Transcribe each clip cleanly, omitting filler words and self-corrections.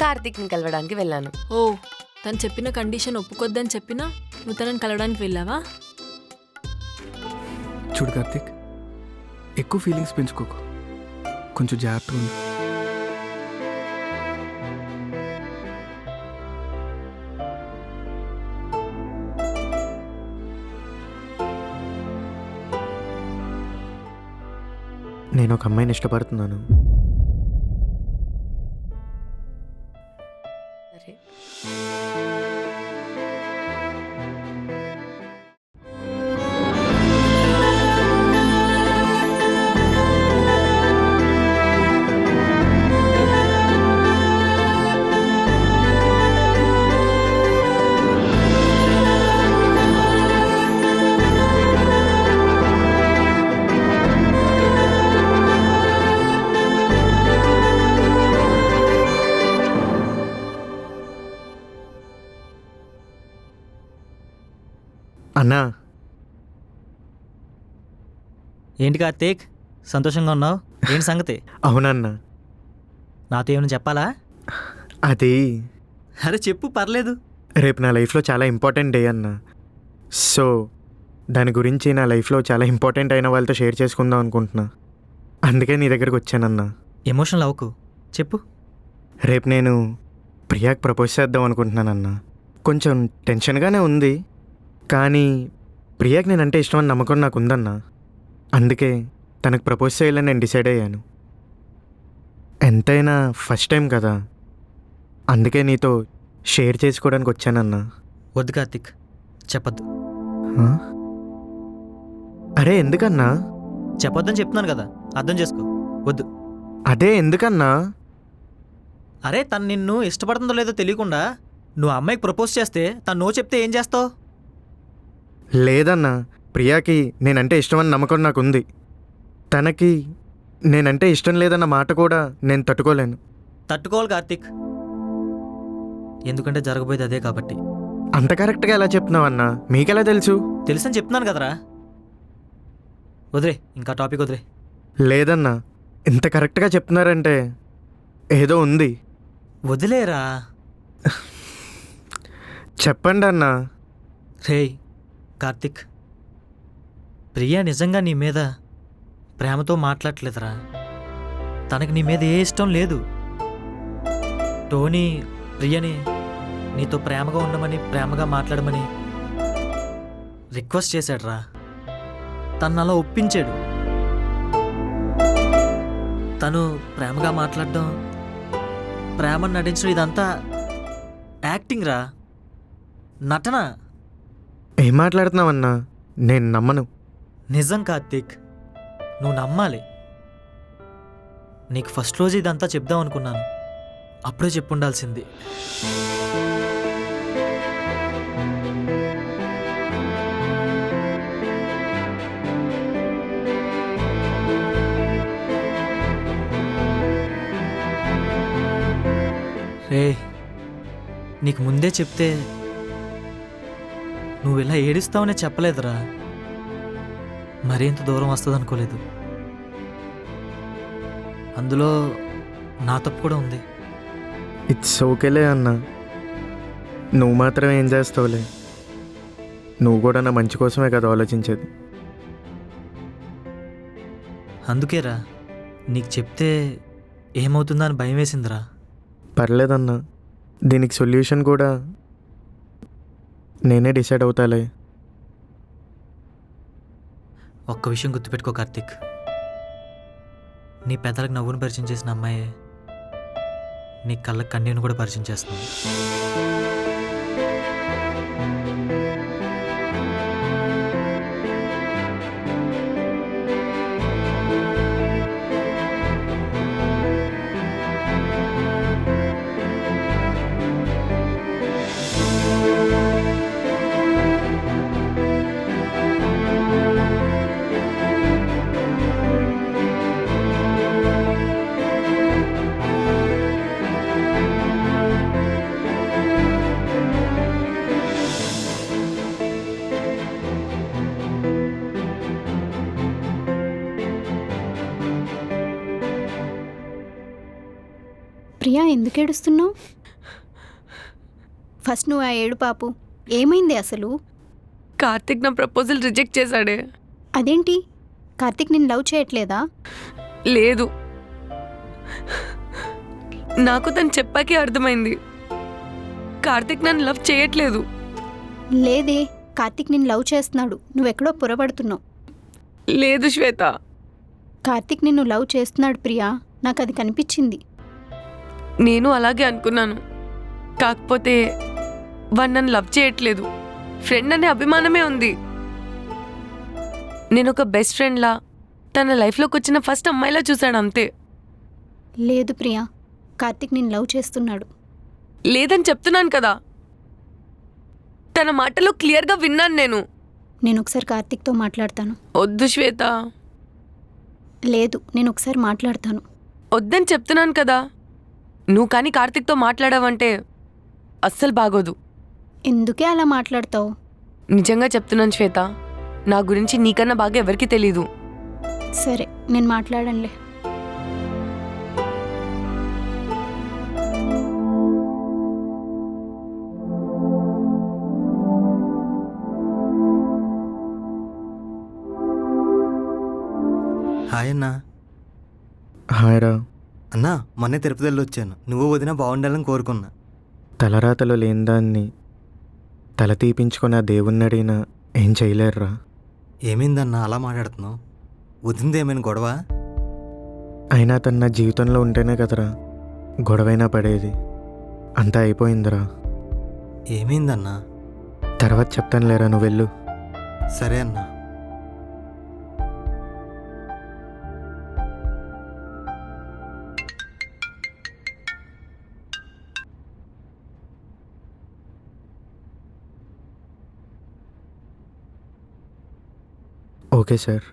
కార్తీక్ని కలవడానికి వెళ్ళాను. ఓ, తను చెప్పిన కండిషన్ ఒప్పుకొద్దని చెప్పినా నువ్వు తనని కలవడానికి వెళ్ళావా? చూడు కార్తీక్, ఎక్కువ ఫీలింగ్స్ పెంచుకోకు, కొంచెం జాగ్రత్తగా ఉంది. నేను ఒక అమ్మాయిని ఇష్టపడుతున్నాను. సరే, అన్నా, ఏంటి కార్తీక్, సంతోషంగా ఉన్నావు? ఏంటి సంగతి? అవునన్నా, నాతో ఏమైనా చెప్పాలా? అది అరే చెప్పు, పర్లేదు. రేపు నా లైఫ్లో చాలా ఇంపార్టెంట్ డే అన్నా. సో దాని గురించి నా లైఫ్లో చాలా ఇంపార్టెంట్ అయిన వాళ్ళతో షేర్ చేసుకుందాం అనుకుంటున్నా. అందుకే నీ దగ్గరకు వచ్చానన్నా. ఎమోషనల్ అవ్వకు, చెప్పు. రేపు నేను ప్రియాకి ప్రపోజ్ చేద్దాం అనుకుంటున్నానన్నా. కొంచెం టెన్షన్గానే ఉంది, కానీ ప్రియాకి నేనంటే ఇష్టం అని నమ్మకం నాకు ఉందన్నా. అందుకే తనకు ప్రపోజ్ చేయాలని నేను డిసైడ్ అయ్యాను. ఎంతైనా ఫస్ట్ టైం కదా, అందుకే నీతో షేర్ చేసుకోవడానికి వచ్చానన్నా. వద్దు కార్తీక్, చెప్పొద్దు. హా? అరే ఎందుకన్నా? చెప్పొద్దని చెప్తున్నాను కదా, అర్థం చేసుకో. వద్దు. అదే ఎందుకన్నా? అరే తను నిన్ను ఇష్టపడుతుందో లేదో తెలియకుండా నువ్వు అమ్మాయికి ప్రపోజ్ చేస్తే తను నో చెప్తే ఏం చేస్తావు? లేదన్నా, ప్రియాకి నేనంటే ఇష్టమని నమ్మకం నాకు ఉంది. తనకి నేనంటే ఇష్టం లేదన్న మాట కూడా నేను తట్టుకోలేను. తట్టుకోవాలి కార్తీక్, ఎందుకంటే జరగబోయేది అదే కాబట్టి. అంత కరెక్ట్గా ఎలా చెప్తున్నావన్నా? మీకెలా తెలుసు? తెలుసని చెప్తున్నాను కదరా. వదిలే, ఇంకా టాపిక్ వదిలే. లేదన్నా, ఇంత కరెక్ట్గా చెప్తున్నారంటే ఏదో ఉంది. వదిలేరా. చెప్పండి అన్నా. రేయ్ కార్తీక్, ప్రియా నిజంగా నీ మీద ప్రేమతో మాట్లాడలేదురా. తనకి నీ మీద ఏ ఇష్టం లేదు. టోనీ ప్రియని నీతో ప్రేమగా ఉండమని, ప్రేమగా మాట్లాడమని రిక్వెస్ట్ చేశాడురా. తను అలా ఒప్పించాడు. తను ప్రేమగా మాట్లాడడం, ప్రేమను నటించడం, ఇదంతా యాక్టింగ్ రా, నటన. ఏం మాట్లాడుతున్నావన్నా? నేను నమ్మను. నిజం కార్తీక్, నువ్వు నమ్మాలి. నీకు ఫస్ట్ రోజు ఇదంతా చెప్దాం అనుకున్నాను, అప్పుడే చెప్పుండాల్సింది. రే, నీకు ముందే చెప్తే నువ్వు ఇలా ఏడుస్తావనే చెప్పలేదురా. మరింత దూరం వస్తుంది అనుకోలేదు. అందులో నా తప్పు కూడా ఉంది. ఇట్స్ ఓకేలే అన్నా, నువ్వు మాత్రం ఏం చేస్తావులే. నువ్వు కూడా నా మంచి కోసమే కదా ఆలోచించేది. అందుకేరా నీకు చెప్తే ఏమవుతుందా అని భయం వేసిందిరా. పర్లేదన్నా, దీనికి సొల్యూషన్ కూడా నేనే డిసైడ్ అవుతాలే. ఒక్క విషయం గుర్తుపెట్టుకో కార్తీక్, నీ పెద్దలకు నవ్వును పరిచయం చేసిన అమ్మాయే నీ కళ్ళకి కన్నీరును కూడా పరిచయం చేస్తుంది. ఎందుకు ఏడుస్తున్నావు? ఫస్ట్ నువ్వు ఆ ఏడు పాపు. ఏమైంది అసలు? కార్తిక్ నా ప్రపోజల్ రిజెక్ట్ చేశాడే. అదేంటి? కార్తిక్ నిన్ను లవ్ చేయట్లేదా? లేదు, నాకు తను చెప్పాకే అర్థమైంది. కార్తిక్ నన్ను లవ్ చేయట్లేదు. లేదే, కార్తిక్ నిన్ను లవ్ చేస్తున్నాడు. నువ్వెక్కడో పొరపడుతున్నావు. లేదు శ్వేత, కార్తిక్ నిన్ను లవ్ చేస్తున్నాడు ప్రియా, నాకు అది కనిపించింది. నేను అలాగే అనుకున్నాను. కాకపోతే వాడు నన్ను లవ్ చేయట్లేదు. ఫ్రెండ్ అనే అభిమానమే ఉంది. నేను ఒక బెస్ట్ ఫ్రెండ్లా, తన లైఫ్లోకి వచ్చిన ఫస్ట్ అమ్మాయిలా చూశాడు అంతే. లేదు ప్రియా, కార్తిక్ నిన్ను లవ్ చేస్తున్నాడు. లేదని చెప్తున్నాను కదా. తన మాటలో క్లియర్గా విన్నాను నేను. నేను ఒకసారి కార్తిక్తో మాట్లాడతాను. వద్దు శ్వేత, లేదు, నేను ఒకసారి మాట్లాడతాను. వద్దని చెప్తున్నాను కదా. నువ్వు కానీ కార్తిక్తో మాట్లాడావంటే అస్సలు బాగోదు. ఎందుకే అలా మాట్లాడతావు? నిజంగా చెప్తున్నాను శ్వేత, నా గురించి నీకన్నా బాగా ఎవరికీ తెలీదు. సరే, నేను మాట్లాడనులే. హాయ్ అన్నా. హాయ్ రా. అన్నా, మొన్నే తిరుపతి వెళ్ళి వచ్చాను. నువ్వు వదిన బాగుండాలని కోరుకున్నా. తలరాతలో లేని దాన్ని తల తీపించుకొని ఆ దేవుణ్ణి అడిగినా ఏం చేయలేరురా. ఏమైందన్నా అలా మాట్లాడుతున్నావు? వదింది ఏమైనా గొడవ? అయినా తను నా జీవితంలో ఉంటేనే కదరా గొడవైనా పడేది. అంతా అయిపోయిందిరా. ఏమైందన్నా? తర్వాత చెప్తాను లేరా, నువ్వు వెళ్ళు. సరే అన్నా. Okay sir.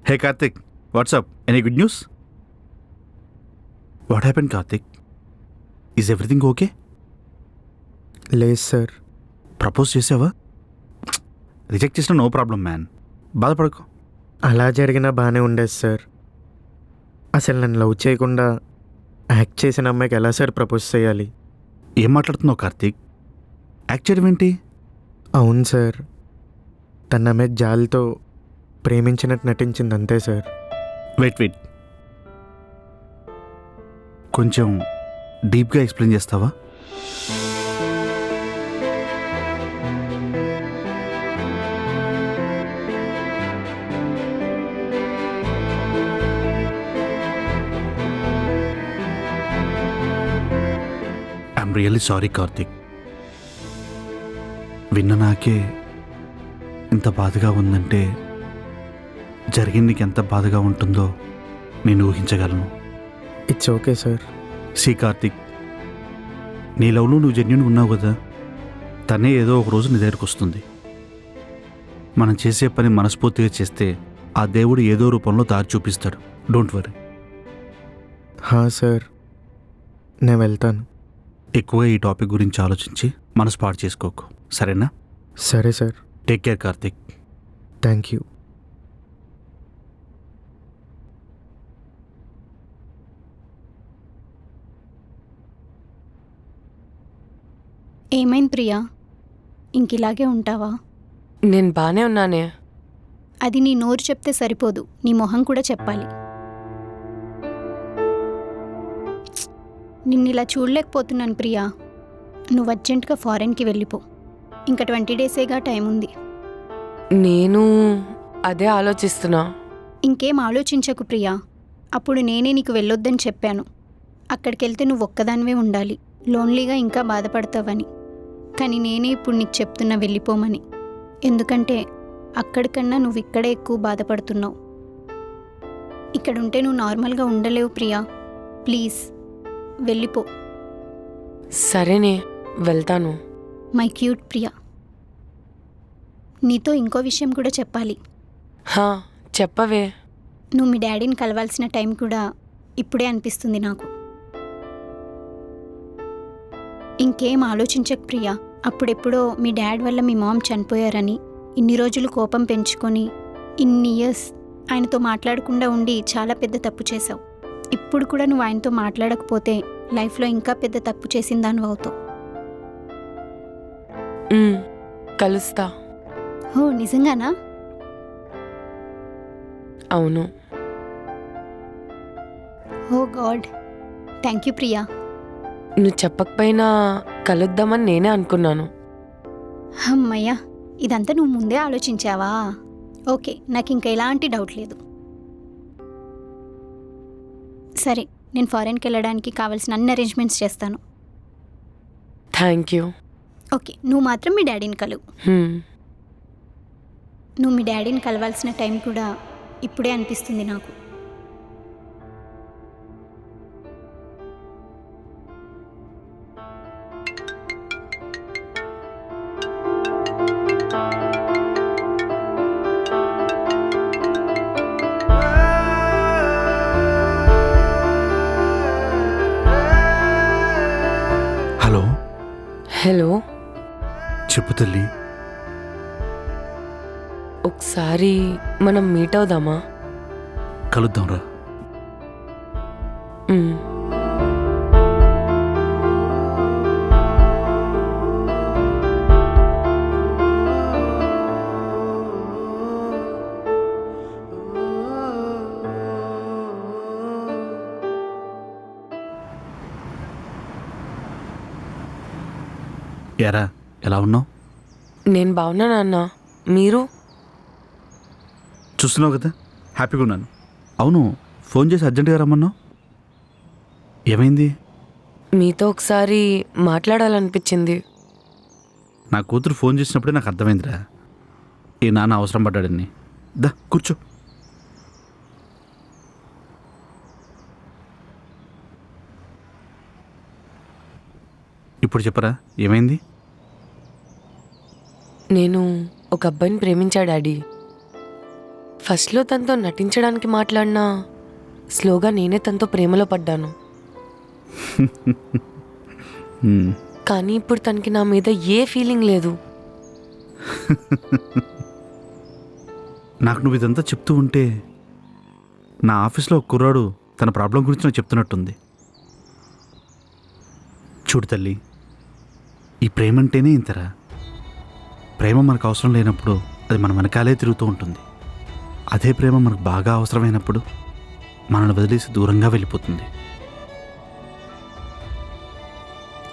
Hey Karthik, what's up? Any good news? What happened, Karthik? Is everything okay? లేదు సార్. ప్రపోజ్ చేసావా? రిజెక్ట్ చేసిన నో ప్రాబ్లం మ్యాన్, బాధపడకు. అలా జరిగినా బాగానే ఉండేది సార్. అసలు నన్ను లవ్ చేయకుండా యాక్ట్ చేసిన అమ్మాయికి ఎలా సార్ ప్రపోజ్ చేయాలి? ఏం మాట్లాడుతున్నావు కార్తీక్? యాక్ట్ చేయడం ఏంటి? అవును సార్, తన ఆమె జాలితో ప్రేమించినట్టు నటించింది అంతే సార్. వెయిట్ కొంచెం డీప్గా ఎక్స్ప్లెయిన్ చేస్తావా? I'm really sorry Karthik. విన్న నాకే ఇంత బాధగా ఉందంటే జరిగింది నీకు ఎంత బాధగా ఉంటుందో నేను ఊహించగలను. It's okay sir. C Karthik, నీ లవ్లో నువ్వు జెన్యున్గా ఉన్నావు కదా. తనే ఏదో ఒక రోజు నీ దగ్గరకు వస్తుంది. మనం చేసే పని మనస్ఫూర్తిగా చేస్తే ఆ దేవుడు ఏదో రూపంలో దారి చూపిస్తాడు. Don't worry. హా సార్, నేను వెళ్తాను. ఎక్కువగా ఈ టాపిక్ గురించి ఆలోచించి మనసు పాడు చేసుకోకు, సరేనా? సరే sir. Take care Karthik. Thank you. ఏమైంది ప్రియా? ఇంకిలాగే ఉంటావా? నేను బాగానే ఉన్నానే. అది నీ నోరు చెప్తే సరిపోదు, నీ మొహం కూడా చెప్పాలి. నిన్నిలా చూడలేకపోతున్నాను ప్రియా. నువ్వు అర్జెంటుగా ఫారెన్కి వెళ్ళిపో. ఇంకా 20 డేసేగా టైం ఉంది. నేను అదే ఆలోచిస్తున్నా. ఇంకేం ఆలోచించకు ప్రియా. అప్పుడు నేనే నీకు వెళ్ళొద్దని చెప్పాను. అక్కడికి వెళ్తే నువ్వు ఒక్కదానివే ఉండాలి, లోన్లీగా ఇంకా బాధపడతావని. కానీ నేనే ఇప్పుడు నీకు చెప్తున్నా వెళ్ళిపోమని. ఎందుకంటే అక్కడికన్నా నువ్వు ఇక్కడే ఎక్కువ బాధపడుతున్నావు. ఇక్కడుంటే నువ్వు నార్మల్గా ఉండలేవు ప్రియా. ప్లీజ్ వెళ్ళిపో. సరేనే, వెళ్తాను. మై క్యూట్ ప్రియా, నీతో ఇంకో విషయం కూడా చెప్పాలి. హా, చెప్పవే. నువ్వు మీ డాడీని కలవాల్సిన టైం కూడా ఇప్పుడే అనిపిస్తుంది నాకు. ఇంకేం ఆలోచించకు ప్రియా. అప్పుడెప్పుడో మీ డాడ్ వల్ల మీ మామ్ చనిపోయారని ఇన్ని రోజులు కోపం పెంచుకొని ఇన్ని ఇయర్స్ ఆయనతో మాట్లాడకుండా ఉండి చాలా పెద్ద తప్పు చేశావు. ఇప్పుడు కూడా నువ్వు ఆయనతో మాట్లాడకపోతే లైఫ్లో ఇంకా పెద్ద తప్పు చేసిన దానివి అవుతావు. కలుస్తా. ఓ నిజంగానా? అవును. ఓ గాడ్, థ్యాంక్ యూ ప్రియా. నువ్వు చెప్పకపోయినా కలుద్దామని నేనే అనుకున్నాను. అమ్మయ్యా, ఇదంతా నువ్వు ముందే ఆలోచించావా? ఓకే, నాకు ఇంకా ఎలాంటి డౌట్ లేదు. సరే, నేను ఫారెన్కి వెళ్ళడానికి కావాల్సిన అన్ని అరేంజ్మెంట్స్ చేస్తాను. Thank you. ఓకే, నువ్వు మాత్రం మీ డాడీని కలువు. నువ్వు మీ డాడీని కలవాల్సిన టైం కూడా ఇప్పుడే అనిపిస్తుంది నాకు. Hello, hello. చెప్పు తల్లి. ఒకసారి మనం మీట్ అవుదామా? కలుద్దాం రా. ఎరా, ఎలా ఉన్నావు? నేను బాగున్నా నాన్న. మీరు? చూస్తున్నావు కదా, హ్యాపీగా ఉన్నాను. అవును, ఫోన్ చేసి అర్జెంటుగా రమ్మన్నావు, ఏమైంది? మీతో ఒకసారి మాట్లాడాలనిపించింది. నా కూతురు ఫోన్ చేసినప్పుడే నాకు అర్థమైందిరా, ఈ నాన్న అవసరం పడ్డాడని. దా కూర్చో. ఇప్పుడు చెప్పరా, ఏమైంది? నేను ఒక అబ్బాయిని ప్రేమించా డాడీ. ఫస్ట్లో తనతో నటించడానికి మాట్లాడినా స్లోగా నేనే తనతో ప్రేమలో పడ్డాను. కానీ ఇప్పుడు తనకి నా మీద ఏ ఫీలింగ్ లేదు. నాకు నువ్వు ఇదంతా చెప్తూ ఉంటే నా ఆఫీస్లో ఒక కుర్రాడు తన ప్రాబ్లం గురించి నాకు చెప్తున్నట్టుంది. చూడు తల్లి, ఈ ప్రేమ అంటేనే ఇంతరా. ప్రేమ మనకు అవసరం లేనప్పుడు అది మన వెనకాలే తిరుగుతూ ఉంటుంది. అదే ప్రేమ మనకు బాగా అవసరమైనప్పుడు మనల్ని వదిలేసి దూరంగా వెళ్ళిపోతుంది.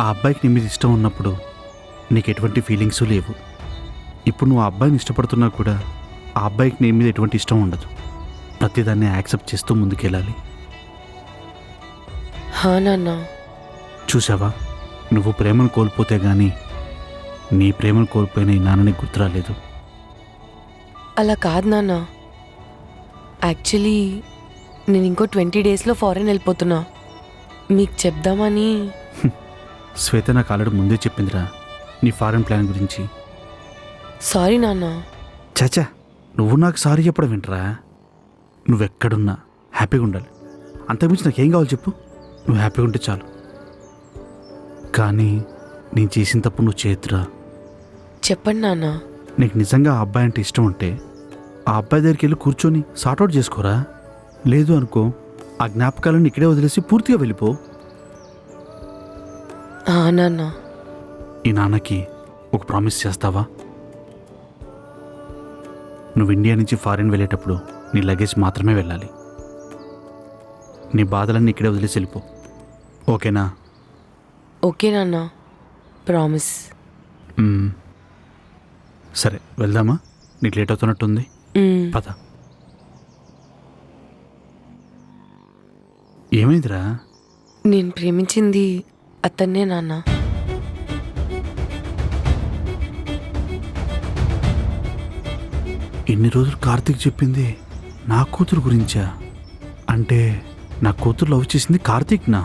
ఆ అబ్బాయికి నీ మీద ఇష్టం ఉన్నప్పుడు నీకు ఎటువంటి ఫీలింగ్స్ లేవు. ఇప్పుడు నువ్వు ఆ అబ్బాయిని ఇష్టపడుతున్నా కూడా ఆ అబ్బాయికి నీ మీద ఎటువంటి ఇష్టం ఉండదు. ప్రతిదాన్ని యాక్సెప్ట్ చేస్తూ ముందుకెళ్ళాలి. హా నాన్న. చూసావా, నువ్వు ప్రేమను కోల్పోతే గానీ నీ ప్రేమను కోల్పోయిన ఈ నాన్నని గుర్తురాలేదు. అలా కాదు నాన్న. యాక్చువల్లీ నేను ఇంకో 20 డేస్లో ఫారెన్ వెళ్ళిపోతున్నా. మీకు చెప్దామని. శ్వేత నాకు ఆల్రెడీ ముందే చెప్పిందిరా నీ ఫారెన్ ప్లాన్ గురించి. సారీ నాన్న. చాచా, నువ్వు నాకు సారీ చెప్పడం వింటరా. నువ్వెక్కడున్నా హ్యాపీగా ఉండాలి. అంతకుమించి నాకేం కావాలి చెప్పు. నువ్వు హ్యాపీగా ఉంటే చాలు. కానీ నేను చేసిన తప్పు నువ్వు చేతురా. చెప్పండి నాన్న. నీకు నిజంగా ఆ అబ్బాయి అంటే ఇష్టం ఉంటే ఆ అబ్బాయి దగ్గరికి వెళ్ళి కూర్చొని సార్ట్అవుట్ చేసుకోరా. లేదు అనుకో, ఆ జ్ఞాపకాలను ఇక్కడే వదిలేసి పూర్తిగా వెళ్ళిపో. నాన్న. ఈ నాన్నకి ఒక ప్రామిస్ చేస్తావా? నువ్వు ఇండియా నుంచి ఫారిన్ వెళ్ళేటప్పుడు నీ లగేజ్ మాత్రమే వెళ్ళాలి. నీ బాధలన్నీ ఇక్కడే వదిలేసి వెళ్ళిపో. ఓకేనా? ఓకే నాన్న, ప్రామిస్. సరే, వెళ్దామా? నీకు లేట్ అవుతున్నట్టుంది. పద. ఏమైందిరా? నేను ప్రేమించింది అతన్నే నాన్న. ఇన్ని రోజులు కార్తీక్ చెప్పింది నా కూతురు గురించా? అంటే నా కూతురు లవ్ చేసింది కార్తీక్నా?